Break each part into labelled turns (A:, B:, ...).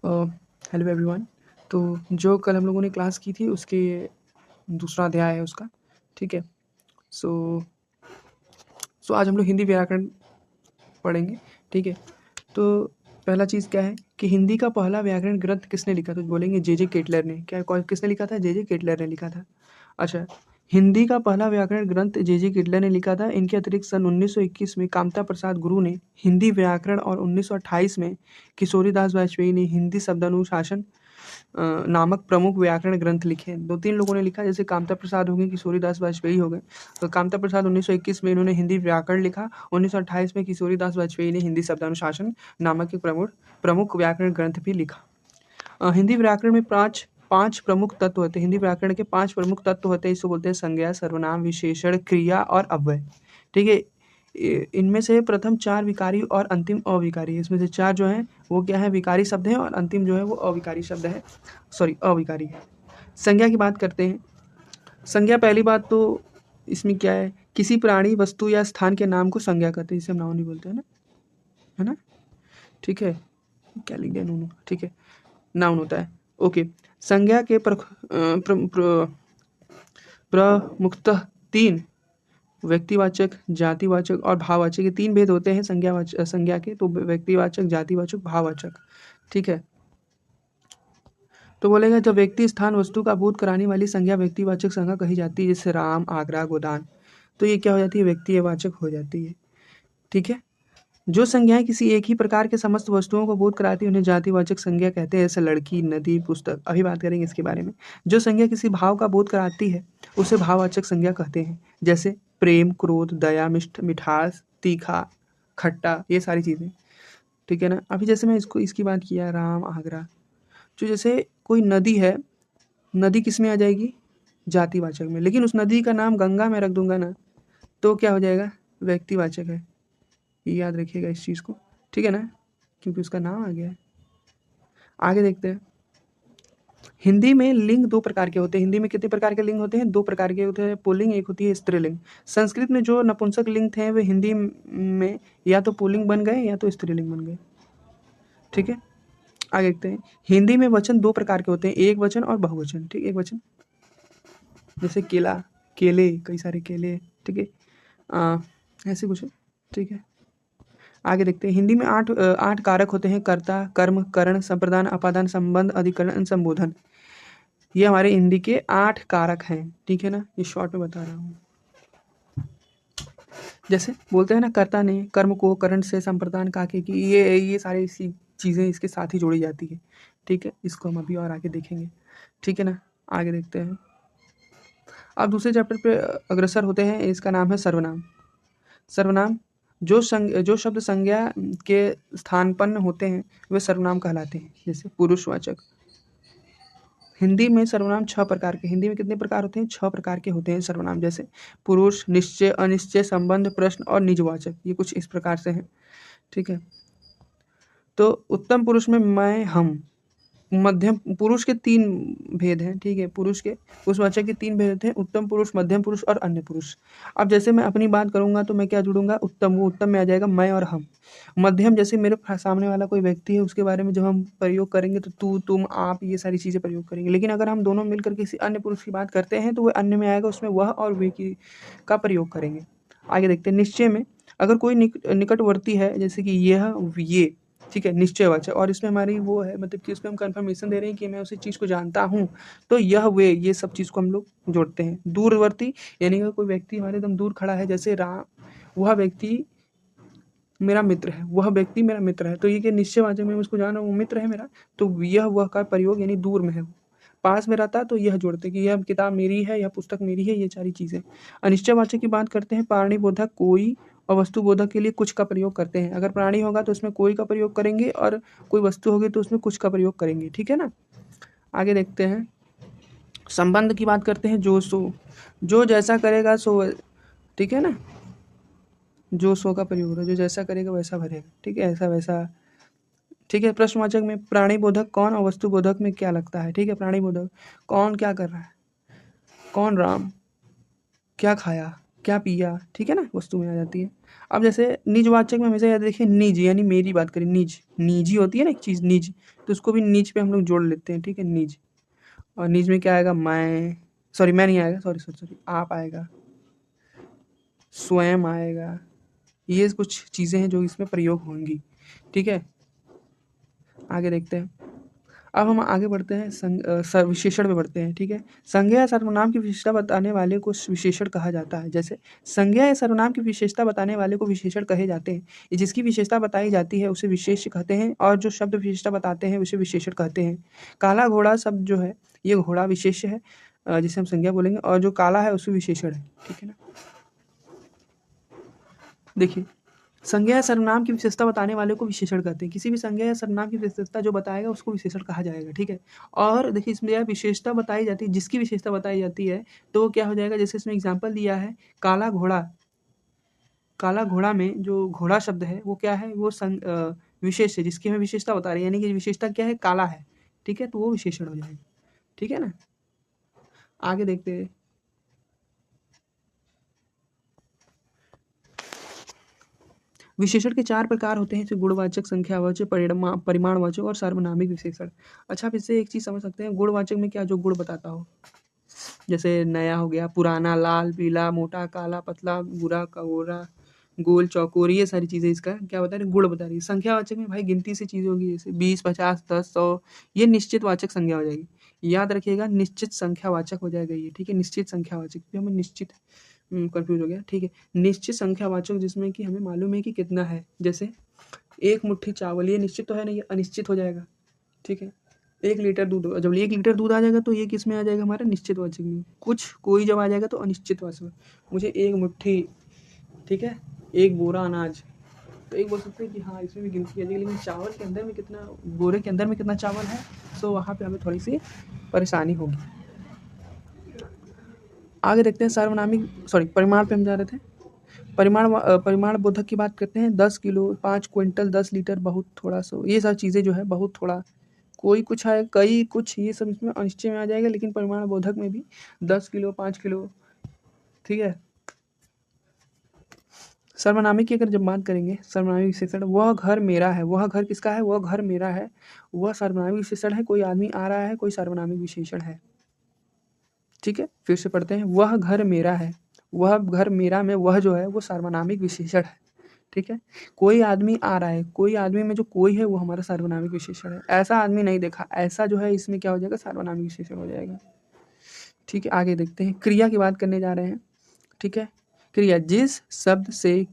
A: Hello everyone. तो जो कल हम लोगों ने क्लास की थी उसके दूसरा अध्याय है उसका, ठीक है। सो आज हम लोग हिंदी व्याकरण पढ़ेंगे, ठीक है। तो पहला चीज़ क्या है कि हिंदी का पहला व्याकरण ग्रंथ किसने लिखा? तो बोलेंगे जे केटलर ने। क्या किसने लिखा था? जे केटलर ने लिखा था। अच्छा, हिंदी का पहला व्याकरण ग्रंथ जे केटलर ने लिखा था। इनके अतिरिक्त सन 1921 में कामता प्रसाद गुरु ने हिंदी व्याकरण और 1928 में किशोरीदास वाजपेयी ने हिंदी शब्दानुशासन नामक प्रमुख व्याकरण ग्रंथ लिखे हैं। 2-3 लोगों ने लिखा, जैसे कामता प्रसाद हो गए, किशोरीदास वाजपेयी हो गए। तो कामता प्रसाद 1921 में इन्होंने हिंदी व्याकरण लिखा, 1928 में किशोरीदास वाजपेयी ने हिंदी शब्दानुशासन नामक एक प्रमुख व्याकरण ग्रंथ भी लिखा। हिंदी व्याकरण में पांच प्रमुख तत्व होते हैं। हिंदी व्याकरण के 5 प्रमुख तत्व होते हैं। इसको बोलते हैं संज्ञा, सर्वनाम, विशेषण, क्रिया और अव्यय, ठीक है। इनमें से प्रथम 4 विकारी और अंतिम अविकारी है। इसमें से 4 जो हैं वो क्या है? विकारी शब्द है, और अंतिम जो है वो अविकारी शब्द है, अविकारी है। संज्ञा की बात करते हैं। संज्ञा, पहली बात तो इसमें क्या है, किसी प्राणी, वस्तु या स्थान के नाम को संज्ञा कहते हैं, जिसे हम नाउन ही बोलते हैं ना, है ना, ठीक है। क्या लिख दिया? नून, ठीक है, नाउन होता है। ओके, संज्ञा के प्रमुखतः 3 व्यक्तिवाचक, जातिवाचक और भाववाचक, ये 3 भेद होते हैं संज्ञा के। तो व्यक्तिवाचक, जातिवाचक, भाववाचक, ठीक है। तो बोलेगा जब व्यक्ति, स्थान, वस्तु का बोध कराने वाली संज्ञा व्यक्तिवाचक संज्ञा कही जाती है, जैसे राम, आगरा, गोदान, तो ये क्या हो जाती है? व्यक्तिवाचक हो जाती है, ठीक है। जो संज्ञाएं किसी एक ही प्रकार के समस्त वस्तुओं को बोध कराती है उन्हें जातिवाचक संज्ञा कहते हैं, जैसे लड़की, नदी, पुस्तक। अभी बात करेंगे इसके बारे में। जो संज्ञा किसी भाव का बोध कराती है उसे भाववाचक संज्ञा कहते हैं, जैसे प्रेम, क्रोध, दया, मिठास, तीखा, खट्टा, ये सारी चीज़ें, ठीक है ना। अभी जैसे मैं इसकी बात किया, राम, आगरा, जो जैसे कोई नदी है, नदी किस में आ जाएगी? जातिवाचक में। लेकिन उस नदी का नाम गंगा में रख दूंगा ना, तो क्या हो जाएगा? व्यक्तिवाचक है। ये याद रखिएगा इस चीज़ को, ठीक है ना, क्योंकि उसका नाम आ गया है। आगे देखते हैं। हिंदी में लिंग 2 प्रकार के होते हैं। हिंदी में कितने प्रकार के लिंग होते हैं? 2 प्रकार के होते हैं। पुल्लिंग, एक होती है स्त्रीलिंग। संस्कृत में जो नपुंसक लिंग थे वे हिंदी में या तो पुल्लिंग बन गए या तो स्त्रीलिंग बन गए, ठीक है। आगे देखते हैं। हिंदी में वचन 2 प्रकार के होते हैं, एक वचन और बहुवचन, ठीक है। एक वचन जैसे केला, केले, कई सारे केले, ठीक है, ऐसे कुछ, ठीक है। आगे देखते हैं। हिंदी में 8 कारक होते हैं, कर्ता, कर्म, करण, संप्रदान, अपादान, संबंध, अधिकरण, संबोधन। ये हमारे हिंदी के 8 कारक हैं, ठीक है ना। ये शॉर्ट में बता रहा हूँ। जैसे बोलते हैं ना, कर्ता ने कर्म को करण से संप्रदान काके की, ये सारी चीज़ें इसके साथ ही जोड़ी जाती है, ठीक है। इसको हम अभी और आगे देखेंगे, ठीक है ना। आगे देखते हैं। अब दूसरे चैप्टर पे अग्रसर होते हैं। इसका नाम है सर्वनाम। सर्वनाम, जो शब्द संज्ञा के स्थानपन्न होते हैं वे सर्वनाम कहलाते हैं, जैसे पुरुषवाचक। हिंदी में सर्वनाम 6 प्रकार के। हिंदी में कितने प्रकार होते हैं? 6 प्रकार के होते हैं सर्वनाम, जैसे पुरुष, निश्चय, अनिश्चय, संबंध, प्रश्न और निजवाचक। ये कुछ इस प्रकार से हैं, ठीक है। तो उत्तम पुरुष में मैं, हम। मध्यम पुरुष के 3 भेद हैं, ठीक है। पुरुषवाचक के 3 भेद होते हैं, उत्तम पुरुष, मध्यम पुरुष और अन्य पुरुष। अब जैसे मैं अपनी बात करूंगा तो मैं क्या जुड़ूंगा? उत्तम, वो उत्तम में आ जाएगा मैं और हम। मध्यम, जैसे मेरे सामने वाला कोई व्यक्ति है उसके बारे में जब हम प्रयोग करेंगे तो तू, तुम, आप, ये सारी चीज़ें प्रयोग करेंगे। लेकिन अगर हम दोनों मिलकर किसी अन्य पुरुष की बात करते हैं तो वह अन्य में आएगा, उसमें वह और वे की का प्रयोग करेंगे। आगे देखते हैं। निश्चय में अगर कोई निकटवर्ती है, जैसे कि यह, ये, ठीक है, निश्चयवाचक, और इसमें हमारी वो है, मतलब कि उसमें हम कंफर्मेशन दे रहे हैं कि मैं उसी चीज़ को जानता हूँ, तो यह, वे, ये सब चीज़ को हम लोग जोड़ते हैं। दूरवर्ती, यानी कि कोई व्यक्ति हमारे एकदम दूर खड़ा है, जैसे राम, वह व्यक्ति मेरा मित्र है, वह व्यक्ति मेरा मित्र है, तो ये कि निश्चयवाचक में उसको जान रहा हूँ, वो मित्र है मेरा, तो यह, वह का प्रयोग, यानी दूर में है वो। पास में रहता तो यह जोड़ते कि यह किताब मेरी है, यह पुस्तक मेरी है, ये सारी चीज़ें। अनिश्चयवाचक की बात करते हैं। प्राणीबोधक कोई और वस्तुबोधक के लिए कुछ का प्रयोग करते हैं। अगर प्राणी होगा तो उसमें कोई का प्रयोग करेंगे, और कोई वस्तु होगी तो उसमें कुछ का प्रयोग करेंगे, ठीक है ना। आगे देखते हैं। संबंध की बात करते हैं। जो जैसा करेगा सो, ठीक है ना, जो सो का प्रयोग होगा, जो जैसा करेगा वैसा भरेगा, ठीक है, ऐसा वैसा, ठीक है। प्रश्नवाचक में प्राणीबोधक कौन और वस्तुबोधक में क्या लगता है, ठीक है। प्राणीबोधक कौन क्या कर रहा है, कौन राम, क्या खाया, क्या पिया, ठीक है ना, वस्तु में आ जाती है। अब जैसे निजवाचक में हमेशा याद देखिए निज, यानी मेरी बात करें, निज निजी होती है ना एक चीज़ निज, तो उसको भी निज पे हम लोग जोड़ लेते हैं, ठीक है, निज। और निज में क्या आएगा, मैं, सॉरी मैं नहीं आएगा, सॉरी सॉरी सॉरी, आप आएगा, स्वयं आएगा। ये कुछ चीज़ें हैं जो इसमें प्रयोग होंगी, ठीक है। आगे देखते हैं। अब हम आगे बढ़ते हैं, विशेषण पे बढ़ते हैं, ठीक है। संज्ञा या सर्वनाम की विशेषता बताने वाले को विशेषण कहा जाता है। जैसे संज्ञा या सर्वनाम की विशेषता बताने वाले को विशेषण कहे जाते हैं। जिसकी विशेषता बताई जाती है उसे विशेष्य कहते हैं, और जो शब्द विशेषता बताते हैं उसे विशेषण कहते हैं। काला घोड़ा शब्द जो है, ये घोड़ा विशेष्य है, जिसे हम संज्ञा बोलेंगे, और जो काला है उसे विशेषण है, ठीक है ना। देखिए, संज्ञा या सर्वनाम की विशेषता बताने वाले को विशेषण कहते हैं। किसी भी संज्ञा या सर्वनाम की विशेषता जो बताएगा उसको विशेषण कहा जाएगा, ठीक है। और देखिए इसमें यह विशेषता बताई जाती है, जिसकी विशेषता बताई जाती है तो वो क्या हो जाएगा, जैसे इसमें एग्जाम्पल दिया है काला घोड़ा। काला घोड़ा में जो घोड़ा शब्द है वो क्या है, वो विशेष है, जिसकी हमें विशेषता बता रही है, यानी कि विशेषता क्या है, काला है, ठीक है, तो वो विशेषण हो जाएगा, ठीक है ना। आगे देखते हैं। विशेषण के 4 प्रकार होते हैं, जैसे गुणवाचक, संख्यावाचक, परिमाणवाचक और सार्वनामिक विशेषण। अच्छा, आप इससे एक चीज़ समझ सकते हैं, गुणवाचक में क्या, जो गुण बताता हो, जैसे नया हो गया, पुराना, लाल, पीला, मोटा, काला, पतला, बुरा, कौरा, गोल, चौकोर, ये सारी चीज़ें इसका क्या बता रही है, गुण बता रही है। संख्यावाचक में भाई गिनती से चीज़ें होगी, जैसे 20, 50, 10, 100, ये निश्चित वाचक संज्ञा हो जाएगी। याद रखिएगा, निश्चित संख्यावाचक हो जाएगा ये, ठीक है, निश्चित संख्यावाचक, फिर हमें निश्चित कंफ्यूज हो गया, ठीक है। निश्चित संख्यावाचक जिसमें कि हमें मालूम है कि कितना है, जैसे एक मुट्ठी चावल, ये निश्चित तो है नहीं, ये अनिश्चित हो जाएगा, ठीक है। 1 लीटर दूध, जब 1 लीटर दूध आ जाएगा तो ये किस में आ जाएगा, हमारा निश्चित वाचक में। कुछ कोई जब आ जाएगा तो अनिश्चित वाचक में। मुझे 1 मुट्ठी, ठीक है, 1 बोरा अनाज, तो एक बोल सकते हैं कि हाँ इसमें भी गिनती आ जाएगी, लेकिन चावल के अंदर में कितना, बोरे के अंदर में कितना चावल है, तो वहाँ पे हमें थोड़ी सी परेशानी होगी। आगे देखते हैं सार्वनामिक, सॉरी परिमाण पे हम जा रहे थे। परिमाण बोधक की बात करते हैं, 10 किलो, 5 क्विंटल, 10 लीटर, बहुत थोड़ा, सो ये सारी चीज़ें जो है, बहुत थोड़ा, कोई कुछ है, कई कुछ, ये सब इसमें अनिश्चय में आ जाएगा, लेकिन परिमाण बोधक में भी 10 किलो, 5 किलो, ठीक है। सर्वनामिक की अगर जब बात करेंगे, सर्वनामिक विशेषण, वह घर मेरा है, वह घर किसका है, वह घर मेरा है, वह सर्वनामिक विशेषण है, कोई आदमी आ रहा है, कोई सर्वनामिक विशेषण है, ठीक है। फिर से पढ़ते हैं, वह घर मेरा है, वह घर मेरा में वह जो है वो सर्वनामिक विशेषण है, ठीक है। कोई आदमी आ रहा है, कोई आदमी में जो कोई है वो हमारा सर्वनामिक विशेषण है। ऐसा आदमी नहीं देखा, ऐसा जो है इसमें क्या हो जाएगा, सर्वनामिक विशेषण हो जाएगा, ठीक है। आगे देखते हैं, क्रिया की बात करने जा रहे हैं, ठीक है। क्रिया, जिस शब्द से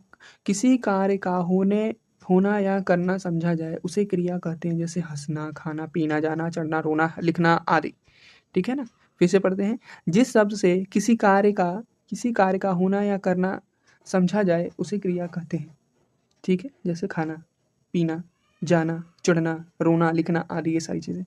A: किसी कार्य का होना या करना समझा जाए उसे क्रिया कहते हैं, जैसे हंसना, खाना, पीना, जाना, चढ़ना, रोना, लिखना आदि, ठीक है ना। फिर से पढ़ते हैं, जिस शब्द से किसी कार्य का होना या करना समझा जाए उसे क्रिया कहते हैं, ठीक है, जैसे खाना, पीना, जाना, चढ़ना, रोना, लिखना आदि, ये सारी चीज़ें।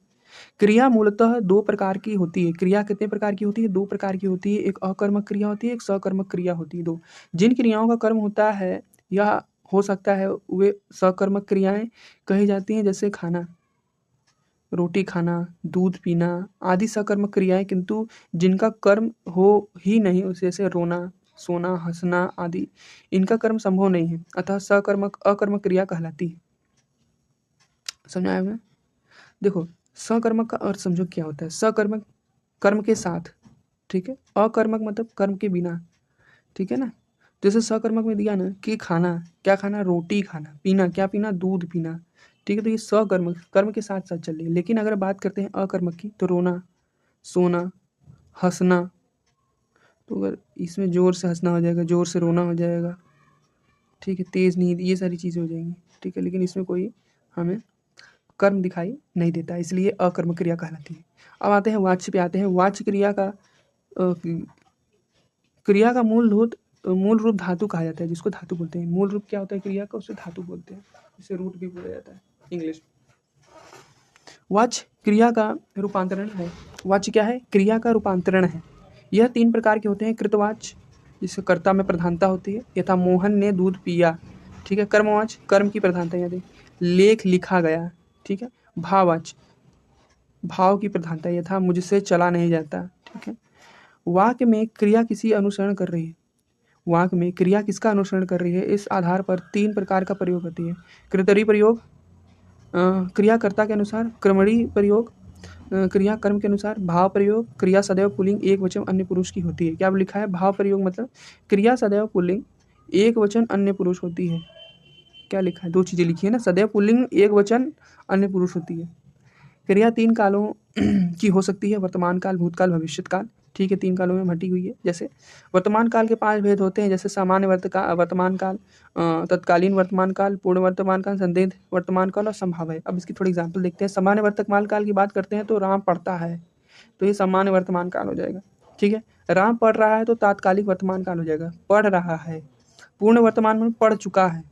A: क्रिया मूलतः 2 प्रकार की होती है। क्रिया कितने प्रकार की होती है, 2 प्रकार की होती है। एक अकर्मक क्रिया होती है, एक सकर्मक क्रिया होती है, 2। जिन क्रियाओं का कर्म होता है या हो सकता है वे सकर्मक क्रियाएं कही जाती हैं, जैसे खाना, रोटी खाना, दूध पीना आदि सकर्मक क्रियाएं, किंतु जिनका कर्म हो ही नहीं, जैसे रोना, सोना, हंसना आदि, इनका कर्म संभव नहीं है, अतः सकर्मक अकर्मक क्रिया कहलाती है। समझाया मैं? देखो, सकर्मक का अर्थ समझो क्या होता है। सकर्मक कर्म के साथ, ठीक है। अकर्मक मतलब कर्म के बिना, ठीक है ना। जैसे सकर्मक में दिया ना कि खाना, क्या खाना, रोटी खाना, पीना, क्या पीना, दूध पीना, ठीक है। तो ये सकर्मक कर्म के साथ साथ चल रही है। लेकिन अगर बात करते हैं अकर्मक की, तो रोना, सोना, हंसना, तो अगर इसमें जोर से हंसना हो जाएगा, जोर से रोना हो जाएगा, ठीक है, तेज नींद, ये सारी चीज़ें हो जाएंगी, ठीक है। लेकिन इसमें कोई हमें कर्म दिखाई नहीं देता, इसलिए अकर्मक क्रिया कहलाती है। अब आते हैं वाच्य पे, आते हैं वाच्य क्रिया का क्रिया का मूल रूप धातु कहा जाता है, जिसको धातु बोलते हैं। मूल रूप क्या होता है क्रिया का, उसे धातु बोलते हैं, इसे रूट भी बोला जाता है इंग्लिश में। वाच्य क्रिया का रूपांतरण है। वाच्य क्या है, क्रिया का रूपांतरण है। यह 3 प्रकार के होते हैं, कृतवाच्य, जिससे कर्ता में प्रधानता होती है, यथा मोहन ने दूध पिया, ठीक है। कर्मवाच्य, कर्म की प्रधानता, यदि लेख लिखा गया, ठीक है। भाववाच्य, भाव की प्रधानता, यथा मुझसे चला नहीं जाता, ठीक है। वाक्य में क्रिया किसी अनुसरण कर रही है। वाक्य में क्रिया किसका अनुसरण कर रही है, इस आधार पर 3 प्रकार का प्रयोग होती है। कर्तरी प्रयोग, क्रियाकर्ता के अनुसार, क्रमणी प्रयोग, क्रिया कर्म के अनुसार, भाव प्रयोग, क्रिया सदैव पुल्लिंग एक वचन अन्य पुरुष की होती है। क्या लिखा है? भाव प्रयोग मतलब क्रिया सदैव पुल्लिंग एक वचन अन्य पुरुष होती है। क्या लिखा है? 2 चीज़ें लिखी है ना, सदैव पुल्लिंग एक वचन अन्य पुरुष होती है। क्रिया 3 कालों की हो सकती है, वर्तमान काल, भूतकाल, भविष्यत काल। ठीक है, 3 कालों में बटी हुई है। जैसे वर्तमान काल के 5 भेद होते हैं, जैसे सामान्य वर्तमान काल, तत्कालीन वर्तमान काल, पूर्ण वर्तमान काल, संदिग्ध वर्तमान काल और संभाव्य। अब इसकी थोड़ी एग्जाम्पल देखते हैं। सामान्य वर्तमान काल की बात करते हैं तो राम पढ़ता है, तो ये सामान्य वर्तमान काल हो जाएगा। ठीक है, राम पढ़ रहा है तो तात्कालिक वर्तमान काल हो जाएगा, पढ़ रहा है। पूर्ण वर्तमान में पढ़ चुका है।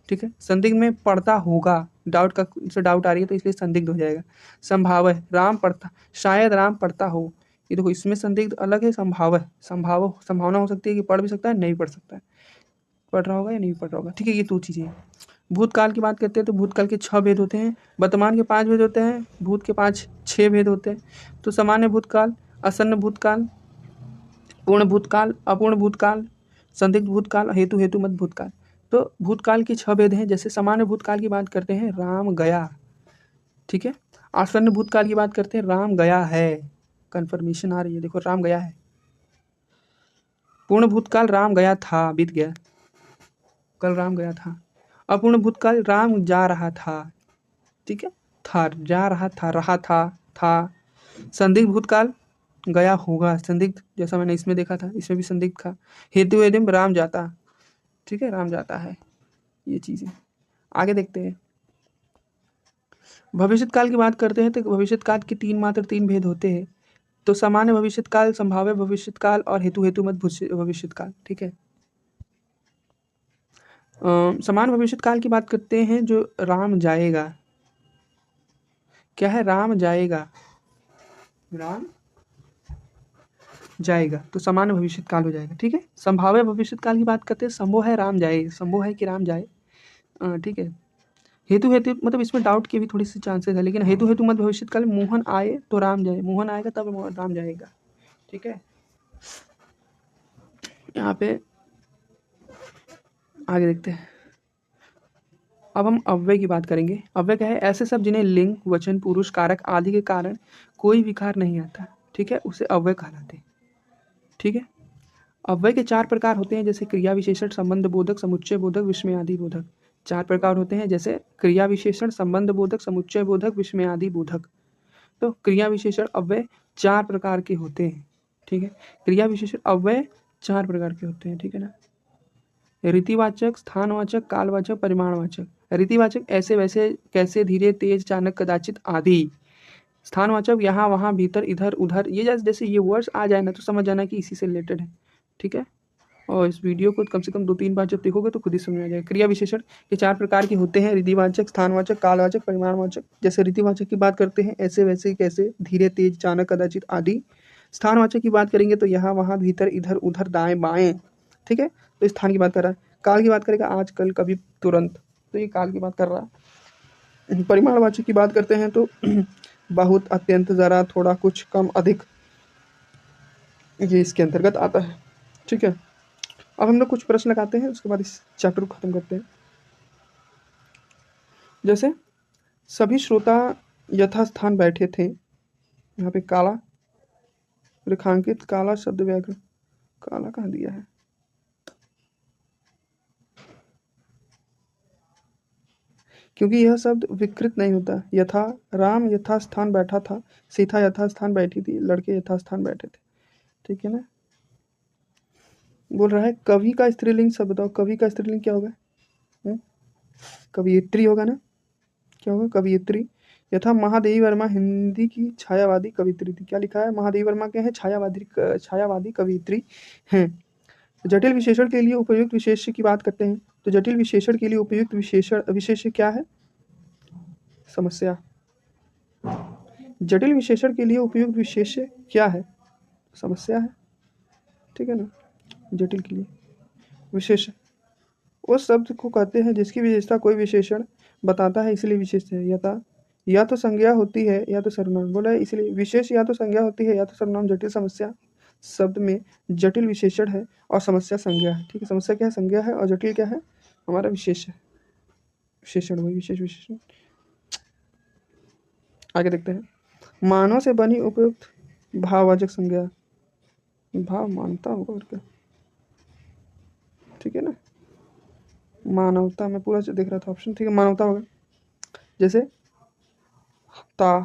A: ठीक है, संदिग्ध में पढ़ता होगा, डाउट का से डाउट आ रही है तो इसलिए संदिग्ध हो जाएगा। संभावय, राम पढ़ता, शायद राम पढ़ता हो। ये देखो, इसमें संदिग्ध अलग है, संभावय, संभावना हो सकती है कि पढ़ भी सकता है, नहीं पढ़ सकता है, पढ़ रहा होगा या नहीं पढ़ रहा होगा। ठीक है, ये 2 चीज़ें हैं। भूतकाल की बात करते हैं तो भूतकाल के 6 भेद होते हैं, वर्तमान के 5 भेद होते हैं, भूत के 6 भेद होते हैं। तो सामान्य भूतकाल, आसन्न भूतकाल, पूर्ण भूतकाल, अपूर्ण भूतकाल, संदिग्ध भूतकाल, हेतु मत भूतकाल। तो भूतकाल के 6 भेद हैं। जैसे सामान्य भूतकाल की बात करते हैं, राम गया। ठीक है, आसन्न भूतकाल की बात करते हैं, राम गया है। कन्फर्मेशन आ रही है, देखो, राम गया है। पूर्ण भूतकाल, राम गया था, बीत गया, कल राम गया था। अपूर्ण भूतकाल, राम जा रहा था। ठीक है, था, जा रहा था, रहा था। संदिग्ध भूतकाल, गया होगा, संदिग्ध, जैसा मैंने इसमें देखा था, इसमें भी संदिग्ध था। हेतु एवं राम जाता। ठीक है, राम जाता है। ये चीज़ें आगे देखते हैं। भविष्यत काल की बात करते हैं तो भविष्यत काल के 3 भेद होते हैं। तो सामान्य भविष्यत काल, संभाव्य भविष्यत काल और हेतु मत भविष्यत काल। ठीक है, समान भविष्यत काल की बात करते हैं, जो राम जाएगा। क्या है? राम जाएगा, राम जाएगा, तो सामान्य भविष्यत काल हो जाएगा। ठीक है, संभाव्य भविष्यत काल की बात करते हैं, संभव है राम जाए, संभव है कि राम जाए। ठीक है, हेतु मतलब इसमें डाउट के भी थोड़ी सी चांसेस है, लेकिन हेतु मत भविष्यत काल, मोहन आए तो राम जाए, मोहन आएगा तब राम जाएगा। ठीक है, यहाँ पे आगे देखते हैं। अब हम अव्यय की बात करेंगे। अव्यय क्या है? ऐसे सब जिन्हें लिंग, वचन, पुरुष, कारक आदि के कारण कोई विकार नहीं आता। ठीक है, उसे अव्यय कहलाते हैं। ठीक है, अव्यय के 4 प्रकार होते हैं, जैसे क्रिया विशेषण, संबंध बोधक, समुच्चय बोधक, विस्मयादि बोधक। 4 प्रकार होते हैं, जैसे क्रिया विशेषण, संबंध बोधक, समुच्चय बोधक, विस्मयादि बोधक। तो क्रिया विशेषण अव्यय 4 प्रकार के होते हैं। ठीक है, क्रिया विशेषण अव्यय 4 प्रकार के होते हैं। ठीक है ना, रीतिवाचक, स्थानवाचक, कालवाचक, परिमाणवाचक। रीतिवाचक ऐसे वैसे, कैसे, धीरे, तेज, अचानक, कदाचित आदि। स्थानवाचक यहाँ वहाँ, भीतर, इधर, उधर। ये जैसे ये वर्ड्स आ जाए ना तो समझ जाना कि इसी से रिलेटेड है। ठीक है, और इस वीडियो को कम से कम 2-3 बार जब देखोगे तो खुद ही समझ में आ जाएगा। क्रिया विशेषण ये 4 प्रकार के होते हैं, रीतिवाचक, स्थानवाचक, कालवाचक, परिमाणवाचक। जैसे रीतिवाचक की बात करते हैं, ऐसे वैसे, कैसे, धीरे, तेज, अचानक, कदाचित आदि। स्थानवाचक की बात करेंगे तो यहाँ वहाँ, भीतर, इधर, उधर, दाएं बाएं। ठीक है, तो स्थान की बात कर रहा है। काल की बात करेगा, आज, कल, कभी, तुरंत, तो ये काल की बात कर रहा है। परिमाणवाचक की बात करते हैं तो बहुत, अत्यंत, जरा, थोड़ा, कुछ, कम, अधिक, ये इसके अंतर्गत आता है। ठीक है, अब हम लोग कुछ प्रश्न लगाते हैं, उसके बाद इस चैप्टर को खत्म करते हैं। जैसे सभी श्रोता यथास्थान बैठे थे, यहाँ पे काला रेखांकित, काला शब्द व्याकरण, काला कहाँ दिया है? क्योंकि यह शब्द विकृत नहीं होता। यथा, राम यथास्थान बैठा था, सीता यथास्थान बैठी थी, लड़के यथास्थान बैठे थे। ठीक है ना, बोल रहा है कवि का स्त्रीलिंग सब बताओ। कवि का स्त्रीलिंग क्या होगा? कवियत्री होगा ना, क्या होगा? कवियत्री। यथा महादेवी वर्मा हिंदी की छायावादी कवित्री थी। क्या लिखा है? महादेवी वर्मा क्या है? छायावादी कवित्री हैं। जटिल विशेषण के लिए उपयुक्त विशेष्य की बात करते हैं, तो जटिल विशेषण के लिए उपयुक्त विशेष्य क्या है? समस्या। जटिल विशेषण के लिए उपयुक्त विशेष्य क्या है? समस्या है। ठीक है ना, जटिल के लिए विशेषण उस शब्द को कहते हैं जिसकी विशेषता कोई विशेषण बताता है, इसलिए विशेष है। यथा, या तो संज्ञा होती है या तो सर्वनाम। बोला है इसलिए विशेष या तो संज्ञा होती है या तो सर्वनाम। जटिल समस्या शब्द में जटिल विशेषण है और समस्या संज्ञा है। ठीक है, समस्या क्या है, संज्ञा है, और जटिल क्या है, हमारा विशेष है, विशेषण, वही विशेष विशेषण। आगे देखते हैं, मानव से बनी उपयुक्त भाववाचक संज्ञा, भाव मानता होगा और क्या, ठीक है ना, मानवता में पूरा देख रहा था ऑप्शन, ठीक है, मानवता होगा। जैसे ता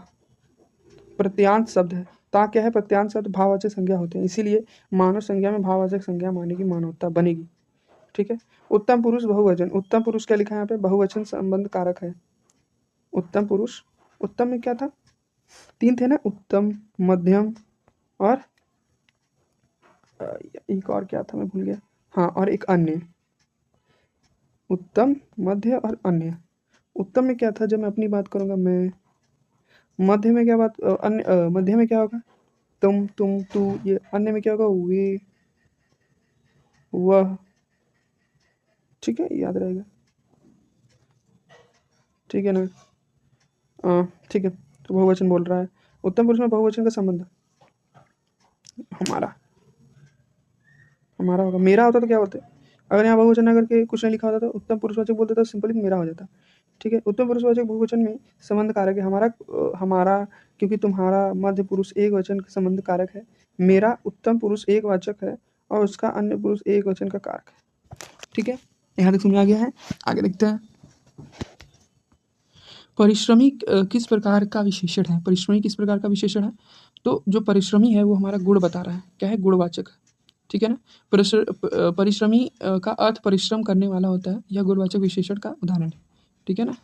A: प्रत्यांत शब्द है, ता क्या है, प्रत्यांत शब्द भाववाचक संज्ञा होते हैं, इसीलिए मानव संज्ञा में भाववाचक संज्ञा मानेगी मानवता बनेगी। ठीक है, उत्तम पुरुष बहुवचन, उत्तम पुरुष क्या लिखा है यहाँ पे, बहुवचन संबंध कारक है। उत्तम पुरुष, उत्तम में क्या था, तीन थे ना, उत्तम, मध्यम और एक और क्या था मैं भूल गया, हाँ, और एक अन्य, उत्तम, मध्य और अन्य। उत्तम में क्या था, जब मैं अपनी बात करूंगा मैं, मध्य में क्या बात, अन्य, मध्य में क्या होगा, तुम, तू, ये, अन्य में क्या होगा, वे, वह। ठीक है, याद रहेगा, ठीक है ना, ठीक है। तो बहुवचन बोल रहा है, उत्तम पुरुष में बहुवचन का संबंध हमारा हमारा होगा, मेरा होता तो क्या होता है, अगर यहाँ बहुवचन अगर के कुछ नहीं लिखा होता तो उत्तम पुरुषवाचक बोलते तो सिंपली मेरा हो जाता। ठीक है, उत्तम पुरुषवाचक बहुवचन में संबंध कारक है हमारा, हमारा, क्योंकि तुम्हारा मध्य पुरुष एक वचन का संबंध कारक है, मेरा उत्तम पुरुष एक वाचक है और उसका अन्य पुरुष एक वचन का कारक है। ठीक है, यहाँ तक समझ आ गया है। आगे देखते हैं, परिश्रमी किस प्रकार का विशेषण है, परिश्रमी किस प्रकार का विशेषण है, तो जो परिश्रमी है वो हमारा गुण बता रहा है, क्या है, गुणवाचक। ठीक है ना, परिश्रमी का अर्थ परिश्रम करने वाला होता है, यह गुणवाचक विशेषण का उदाहरण है। ठीक है ना,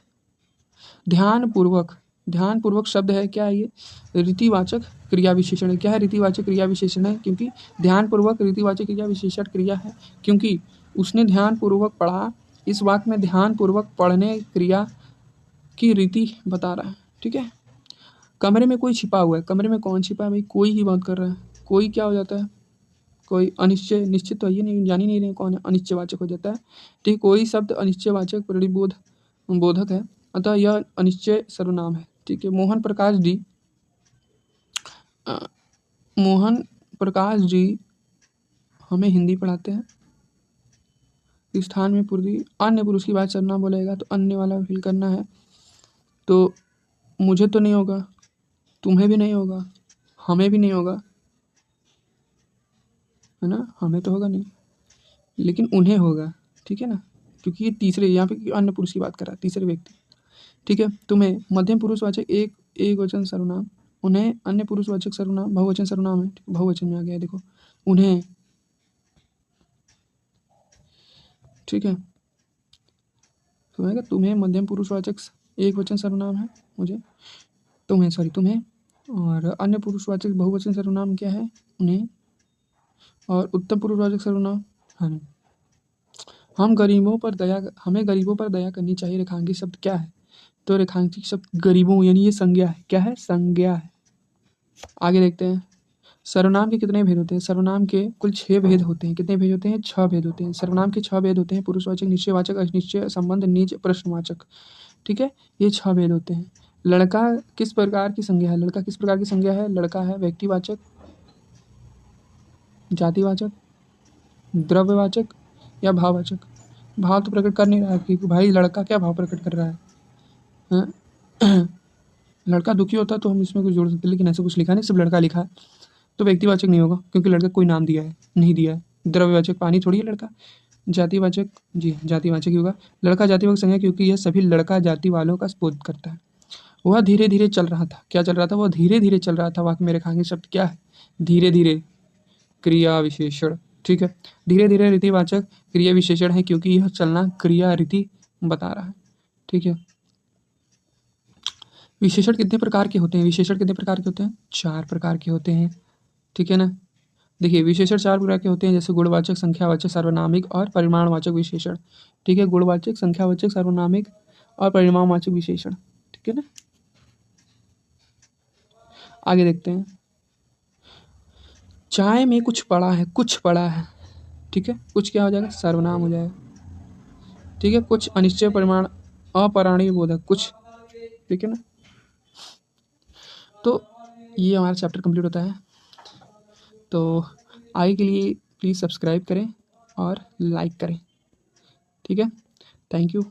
A: ध्यानपूर्वक, ध्यानपूर्वक शब्द है, क्या है ये, रीतिवाचक क्रिया विशेषण है, क्या है, रीतिवाचक क्रिया विशेषण है, क्योंकि ध्यानपूर्वक रीतिवाचक क्रिया विशेषण क्रिया है, क्योंकि उसने ध्यानपूर्वक पढ़ा, इस वाक्य में ध्यानपूर्वक पढ़ने क्रिया की रीति बता रहा है। ठीक है, कमरे में कोई छिपा हुआ है, कमरे में कौन छिपा है भाई, कोई ही बात कर रहा है, कोई क्या हो जाता है, कोई अनिश्चय, निश्चित तो ये नहीं, जान ही नहीं रहे कौन है, अनिश्चयवाचक हो जाता है। ठीक, कोई शब्द अनिश्चयवाचक परिबोध बोधक है, अतः यह अनिश्चय सर्वनाम है। ठीक है, मोहन प्रकाश जी हमें हिंदी पढ़ाते हैं, इस स्थान में पूर्वी अन्य पुरुष की बात सर्वनाम बोलेगा तो अन्य वाला फिल करना है, तो मुझे तो नहीं होगा, तुम्हें भी नहीं होगा, हमें भी नहीं होगा, है ना, हमें तो होगा नहीं, लेकिन उन्हें होगा। ठीक है ना, क्योंकि ये तीसरे, यहाँ पे अन्य पुरुष की बात कर रहा है, तीसरे व्यक्ति। ठीक है, तुम्हें मध्यम पुरुषवाचक एक वचन सर्वनाम, उन्हें अन्य पुरुषवाचक सर्वनाम, बहुवचन सर्वनाम है, बहुवचन में आ गया देखो, उन्हें। ठीक है, तुम्हें मध्यम पुरुषवाचक एक वचन सर्वनाम है, मुझे, तुम्हें, और अन्य पुरुषवाचक बहुवचन सर्वनाम क्या है, उन्हें, और उत्तम पुरुषवाचक सर्वनाम हमें। हमें गरीबों पर दया करनी चाहिए, रेखांकित शब्द क्या है, तो रेखांकित शब्द गरीबों, यानी ये संज्ञा है, क्या है, संज्ञा है। आगे देखते हैं, सर्वनाम के कितने भेद होते हैं, सर्वनाम के कुल 6 भेद होते हैं, कितने भेद होते हैं, 6 भेद होते हैं। सर्वनाम के 6 भेद होते हैं, पुरुषवाचक, निश्चयवाचक, अनिश्चय, संबंध, निज, प्रश्नवाचक। ठीक है, ये 6 भेद होते हैं। लड़का किस प्रकार की संज्ञा है, लड़का किस प्रकार की संज्ञा है, लड़का है व्यक्तिवाचक, जातिवाचक, द्रव्यवाचक या भाववाचक। भाव तो प्रकट कर नहीं रहा है कि भाई लड़का क्या भाव प्रकट कर रहा है, हाँ? लड़का दुखी होता तो हम इसमें कुछ जोड़ सकते, लेकिन ऐसा कुछ लिखा नहीं, सिर्फ लड़का लिखा है, तो व्यक्तिवाचक नहीं होगा, क्योंकि लड़का कोई नाम दिया है, नहीं दिया है। द्रव्यवाचक पानी थोड़ी है लड़का। जातिवाचक, जी जातिवाचक ही होगा। लड़का जातिवाचक संज्ञा, क्योंकि यह सभी लड़का जाति वालों का बोध करता है। वह धीरे धीरे चल रहा था, क्या चल रहा था, वह धीरे धीरे चल रहा था, वाक्य में रेखांकित शब्द क्या है, धीरे धीरे क्रिया विशेषण। ठीक है, धीरे धीरे रीतिवाचक क्रिया विशेषण है, क्योंकि यह चलना क्रिया रीति बता रहा है। ठीक है, विशेषण कितने प्रकार के होते हैं, विशेषण कितने प्रकार के होते हैं, 4 प्रकार के होते हैं। ठीक है ना, देखिए विशेषण 4 प्रकार के होते हैं, जैसे गुणवाचक, संख्यावाचक, सार्वनामिक और परिमाणवाचक विशेषण। ठीक है, गुणवाचक, संख्यावाचक, सार्वनामिक और परिमाणवाचक विशेषण। ठीक है ना, आगे देखते हैं, चाय में कुछ पड़ा है, कुछ पड़ा है। ठीक है, कुछ क्या हो जाएगा, सर्वनाम हो जाएगा। ठीक है, कुछ अनिश्चय परिमाण, अपराणी बोधक, कुछ। ठीक है ना, तो ये हमारा चैप्टर कंप्लीट होता है। तो आगे के लिए प्लीज़ सब्सक्राइब करें और लाइक करें। ठीक है, थैंक यू।